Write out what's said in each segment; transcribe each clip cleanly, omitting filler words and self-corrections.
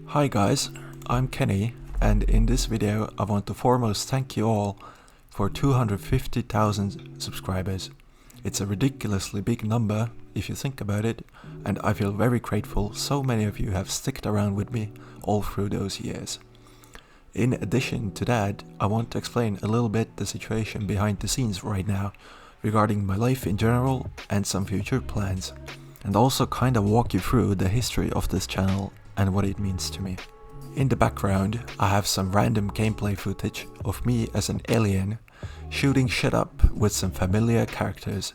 Hi guys, I'm Kenny, and in this video I want to foremost thank you all for 250,000 subscribers. It's a ridiculously big number if you think about it, and I feel very grateful so many of you have sticked around with me all through those years. In addition to that, I want to explain a little bit the situation behind the scenes right now regarding my life in general and some future plans, and also kind of walk you through the history of this channel and what it means to me. In the background, I have some random gameplay footage of me as an alien shooting shit up with some familiar characters.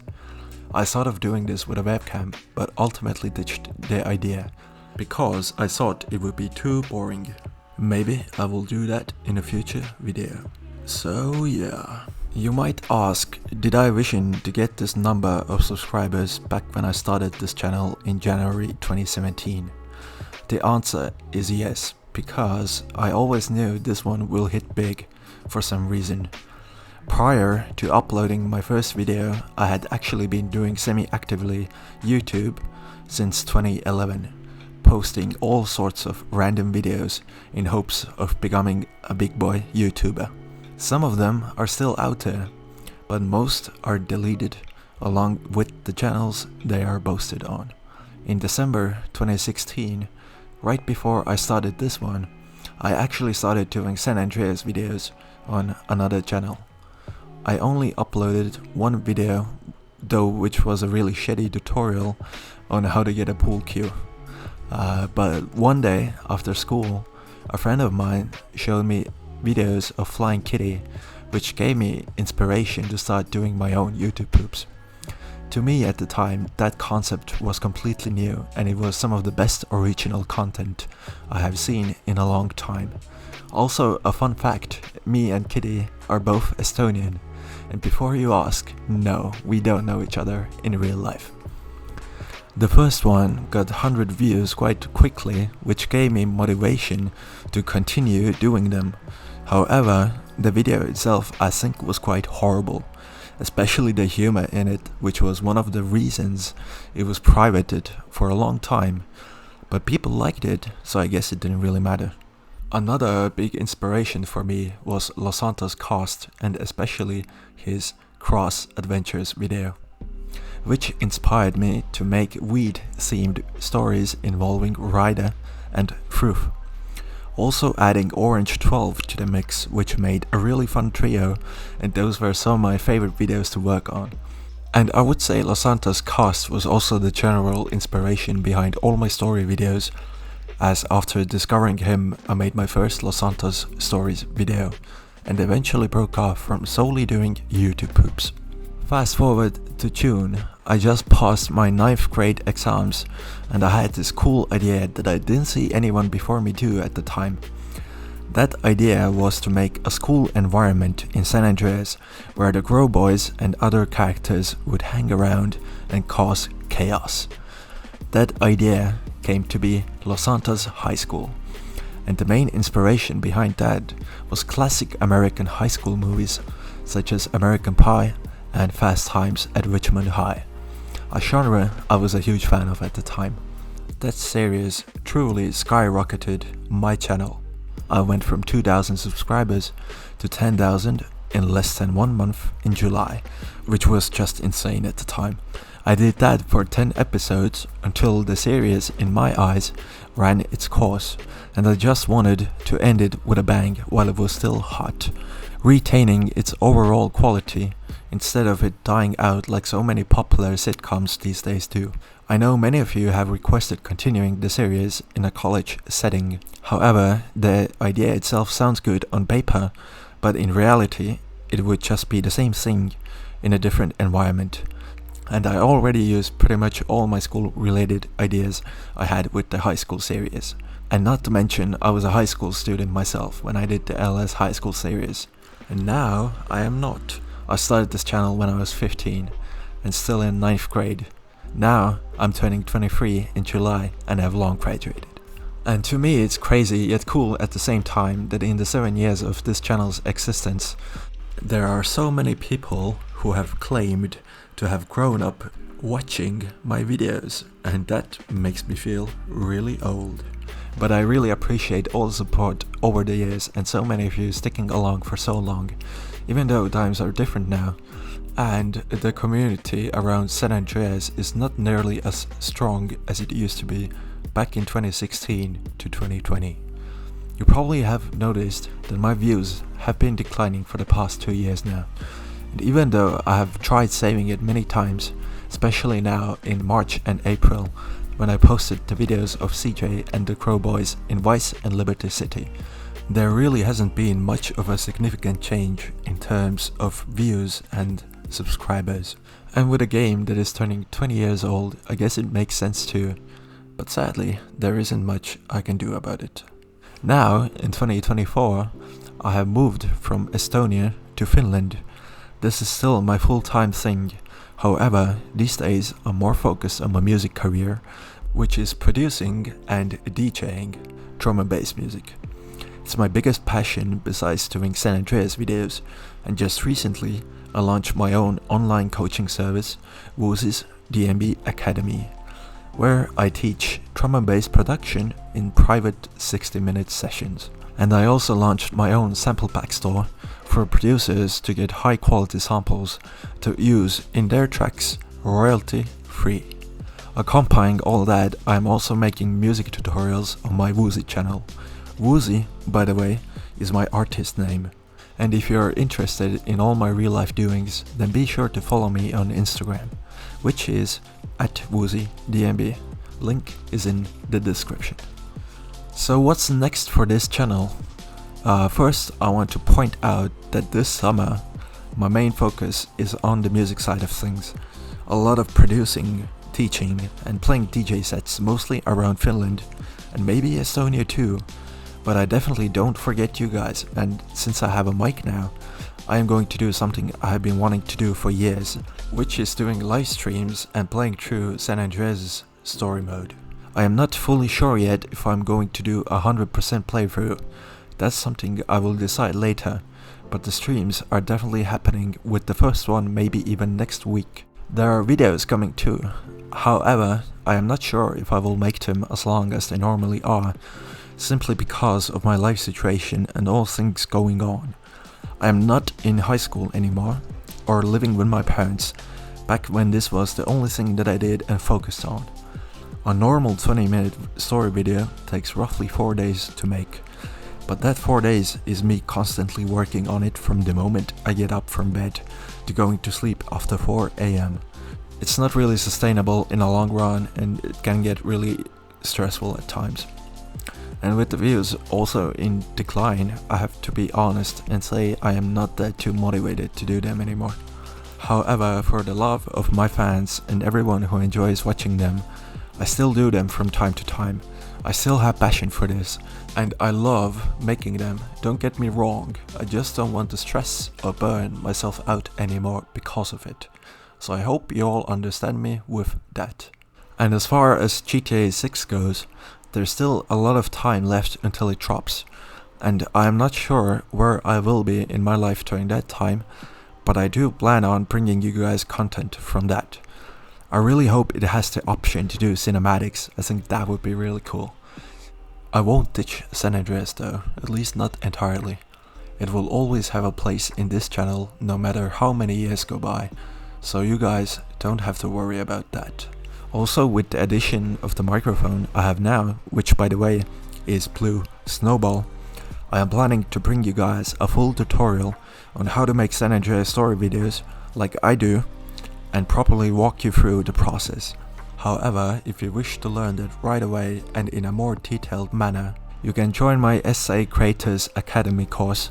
I thought of doing this with a webcam, but ultimately ditched the idea because I thought it would be too boring. Maybe I will do that in a future video. So yeah. You might ask, did I vision to get this number of subscribers back when I started this channel in January 2017? The answer is yes, because I always knew this one will hit big for some reason. Prior to uploading my first video, I had actually been doing semi-actively YouTube since 2011, posting all sorts of random videos in hopes of becoming a big boy YouTuber. Some of them are still out there, but most are deleted along with the channels they are posted on. In December 2016, right before I started this one, I actually started doing San Andreas videos on another channel. I only uploaded one video though, which was a really shitty tutorial on how to get a pool cue. But one day after school, a friend of mine showed me videos of Flying Kitty, which gave me inspiration to start doing my own YouTube poops. To me at the time, that concept was completely new, and it was some of the best original content I have seen in a long time. Also, a fun fact, me and Kitty are both Estonian, and before you ask, no, we don't know each other in real life. The first one got 100 views quite quickly, which gave me motivation to continue doing them. However, the video itself I think was quite horrible, especially the humor in it, which was one of the reasons it was privated for a long time. But people liked it, so I guess it didn't really matter. Another big inspiration for me was Los Santos' cast, and especially his Cross Adventures video, which inspired me to make weed-themed stories involving Ryder and Fruth. Also adding Orange 12 to the mix, which made a really fun trio, and those were some of my favorite videos to work on. And I would say Los Santos' cast was also the general inspiration behind all my story videos, as after discovering him I made my first Los Santos stories video, and eventually broke off from solely doing YouTube poops. Fast forward to June, I just passed my 9th grade exams, and I had this cool idea that I didn't see anyone before me do at the time. That idea was to make a school environment in San Andreas where the Grow Boys and other characters would hang around and cause chaos. That idea came to be Los Santos High School, and the main inspiration behind that was classic American high school movies such as American Pie and Fast Times at Richmond High, a genre I was a huge fan of at the time. That series truly skyrocketed my channel. I went from 2,000 subscribers to 10,000 in less than 1 month in July, which was just insane at the time. I did that for 10 episodes until the series, in my eyes, ran its course, and I just wanted to end it with a bang while it was still hot, retaining its overall quality instead of it dying out like so many popular sitcoms these days do. I know many of you have requested continuing the series in a college setting. However, the idea itself sounds good on paper, but in reality it would just be the same thing in a different environment. And I already used pretty much all my school related ideas I had with the high school series. And not to mention, I was a high school student myself when I did the LS high school series. And now I am not. I started this channel when I was 15 and still in 9th grade. Now I'm turning 23 in July and have long graduated. And to me it's crazy yet cool at the same time that in the 7 years of this channel's existence, there are so many people who have claimed to have grown up watching my videos, and that makes me feel really old. But I really appreciate all the support over the years and so many of you sticking along for so long, even though times are different now, and the community around San Andreas is not nearly as strong as it used to be back in 2016 to 2020. You probably have noticed that my views have been declining for the past 2 years now, and even though I have tried saving it many times, especially now in March and April, when I posted the videos of CJ and the Crow Boys in Vice and Liberty City, there really hasn't been much of a significant change in terms of views and subscribers. And with a game that is turning 20 years old, I guess it makes sense too, but sadly, there isn't much I can do about it. Now, in 2024, I have moved from Estonia to Finland. This is still my full-time thing. However, these days I'm more focused on my music career, which is producing and DJing drum and bass music. It's my biggest passion besides doing San Andreas videos, and just recently I launched my own online coaching service, Woozy's DMB Academy, where I teach drum and bass production in private 60-minute sessions. And I also launched my own sample pack store for producers to get high quality samples to use in their tracks royalty free. Accompanying all that, I am also making music tutorials on my Woozy channel. Woozy, by the way, is my artist name. And if you're interested in all my real life doings, then be sure to follow me on Instagram, which is @WoozyDMB. Link is in the description. So what's next for this channel? First, I want to point out that this summer my main focus is on the music side of things. A lot of producing, teaching and playing DJ sets mostly around Finland and maybe Estonia too. But I definitely don't forget you guys, and since I have a mic now, I am going to do something I have been wanting to do for years, which is doing live streams and playing through San Andreas' story mode. I am not fully sure yet if I'm going to do a 100% playthrough. That's something I will decide later, but the streams are definitely happening, with the first one maybe even next week. There are videos coming too. However, I am not sure if I will make them as long as they normally are, simply because of my life situation and all things going on. I am not in high school anymore, or living with my parents, back when this was the only thing that I did and focused on. A normal 20-minute story video takes roughly 4 days to make, but that 4 days is me constantly working on it from the moment I get up from bed to going to sleep after 4 AM. It's not really sustainable in a long run, and it can get really stressful at times. And with the views also in decline, I have to be honest and say I am not that too motivated to do them anymore. However, for the love of my fans and everyone who enjoys watching them, I still do them from time to time. I still have passion for this, and I love making them, don't get me wrong. I just don't want to stress or burn myself out anymore because of it. So I hope you all understand me with that. And as far as GTA 6 goes, there's still a lot of time left until it drops, and I am not sure where I will be in my life during that time, but I do plan on bringing you guys content from that. I really hope it has the option to do cinematics. I think that would be really cool. I won't ditch San Andreas though, at least not entirely. It will always have a place in this channel no matter how many years go by, so you guys don't have to worry about that. Also, with the addition of the microphone I have now, which by the way is Blue Snowball, I am planning to bring you guys a full tutorial on how to make San Andreas story videos like I do, and properly walk you through the process. However, if you wish to learn that right away and in a more detailed manner, you can join my SA Creators Academy course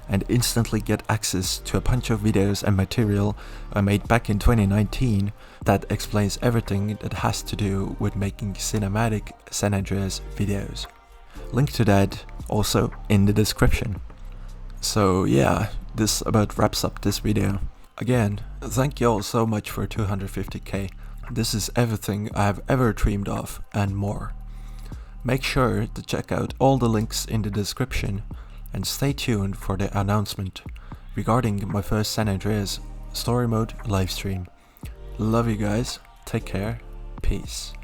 and instantly get access to a bunch of videos and material I made back in 2019 that explains everything that has to do with making cinematic San Andreas videos. Link to that also in the description. So yeah, this about wraps up this video. Again, thank you all so much for 250k. This is everything I have ever dreamed of and more. Make sure to check out all the links in the description and stay tuned for the announcement regarding my first San Andreas story mode livestream. Love you guys, take care, peace.